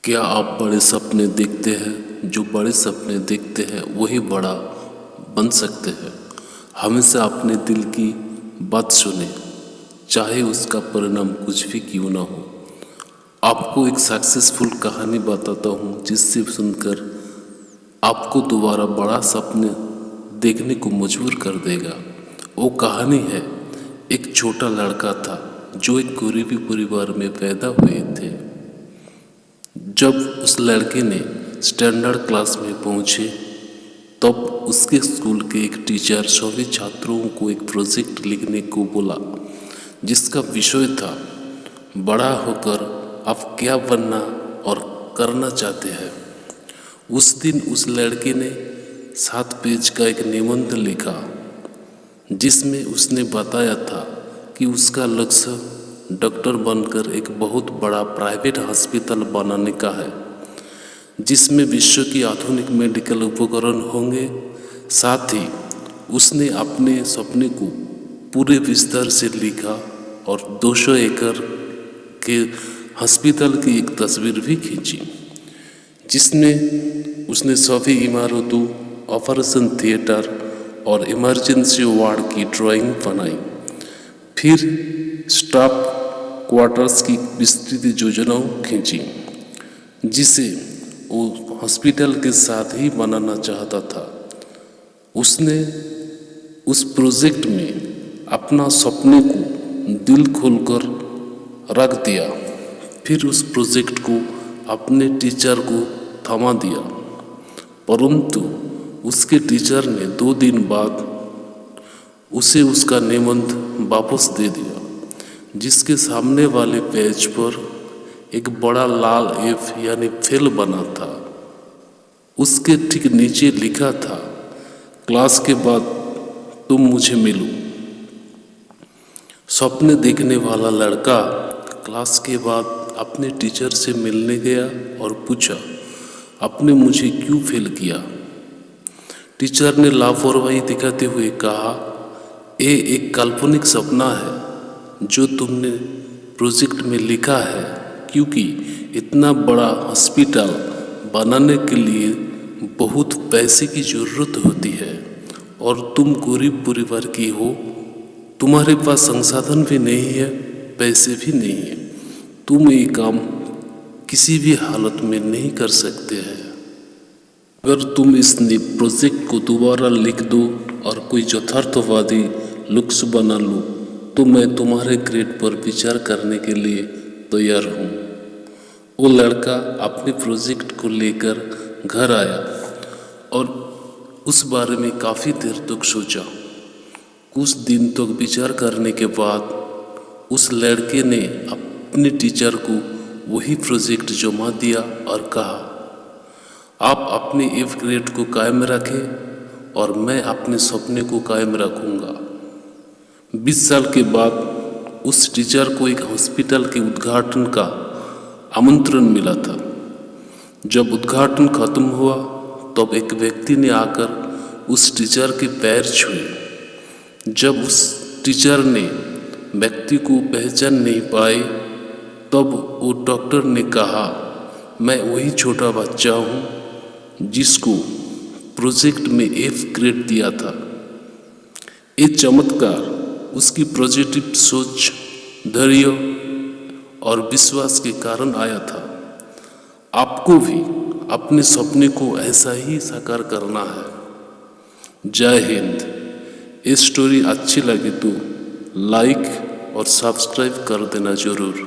क्या आप बड़े सपने देखते हैं? जो बड़े सपने देखते हैं वही बड़ा बन सकते हैं। हमेशा अपने दिल की बात सुने, चाहे उसका परिणाम कुछ भी क्यों ना हो। आपको एक सक्सेसफुल कहानी बताता हूँ जिससे सुनकर आपको दोबारा बड़ा सपने देखने को मजबूर कर देगा। वो कहानी है, एक छोटा लड़का था जो एक गरीबी परिवार में पैदा हुए थे। जब उस लड़के ने स्टैंडर्ड क्लास में पहुंचे तब उसके स्कूल के एक टीचर सभी छात्रों को एक प्रोजेक्ट लिखने को बोला, जिसका विषय था बड़ा होकर आप क्या बनना और करना चाहते हैं। उस दिन उस लड़के ने 7 पेज का एक निबंध लिखा, जिसमें उसने बताया था कि उसका लक्ष्य डॉक्टर बनकर एक बहुत बड़ा प्राइवेट हॉस्पिटल बनाने का है, जिसमें विश्व की आधुनिक मेडिकल उपकरण होंगे। साथ ही उसने अपने सपने को पूरे विस्तार से लिखा और 200 एकड़ के हॉस्पिटल की एक तस्वीर भी खींची, जिसमें उसने सभी इमारतों, ऑपरेशन थिएटर और इमरजेंसी वार्ड की ड्राइंग बनाई। फिर स्टाफ क्वार्टर्स की विस्तृत योजनाओं खींची, जिसे वो हॉस्पिटल के साथ ही बनाना चाहता था। उसने उस प्रोजेक्ट में अपना सपने को दिल खोलकर रख दिया। फिर उस प्रोजेक्ट को अपने टीचर को थमा दिया, परंतु उसके टीचर ने 2 दिन बाद उसे उसका निबंध वापस दे दिया, जिसके सामने वाले पेज पर एक बड़ा लाल एफ यानी फेल बना था। उसके ठीक नीचे लिखा था, क्लास के बाद तुम मुझे मिलो। सपने देखने वाला लड़का क्लास के बाद अपने टीचर से मिलने गया और पूछा, आपने मुझे क्यों फेल किया? टीचर ने लापरवाही दिखाते हुए कहा, ये एक काल्पनिक सपना है जो तुमने प्रोजेक्ट में लिखा है, क्योंकि इतना बड़ा हॉस्पिटल बनाने के लिए बहुत पैसे की ज़रूरत होती है और तुम गरीब परिवार की हो, तुम्हारे पास संसाधन भी नहीं है, पैसे भी नहीं है, तुम ये काम किसी भी हालत में नहीं कर सकते हैं। अगर तुम इस प्रोजेक्ट को दोबारा लिख दो और कोई यथार्थवादी लक्ष्य बना लो तो मैं तुम्हारे ग्रेड पर विचार करने के लिए तैयार हूँ। वो लड़का अपने प्रोजेक्ट को लेकर घर आया और उस बारे में काफ़ी देर तक सोचा। कुछ दिन तक विचार करने के बाद उस लड़के ने अपने टीचर को वही प्रोजेक्ट जमा दिया और कहा, आप अपने एफ ग्रेड को कायम रखें और मैं अपने सपने को कायम रखूँगा। 20 साल के बाद उस टीचर को एक हॉस्पिटल के उद्घाटन का आमंत्रण मिला था। जब उद्घाटन खत्म हुआ तब एक व्यक्ति ने आकर उस टीचर के पैर छुए। जब उस टीचर ने व्यक्ति को पहचान नहीं पाए तब वो डॉक्टर ने कहा, मैं वही छोटा बच्चा हूँ जिसको प्रोजेक्ट में एफ ग्रेड दिया था। ये चमत्कार उसकी पॉजिटिव सोच, धैर्य और विश्वास के कारण आया था। आपको भी अपने सपने को ऐसा ही साकार करना है। जय हिंद। ये स्टोरी अच्छी लगी तो लाइक और सब्सक्राइब कर देना जरूर।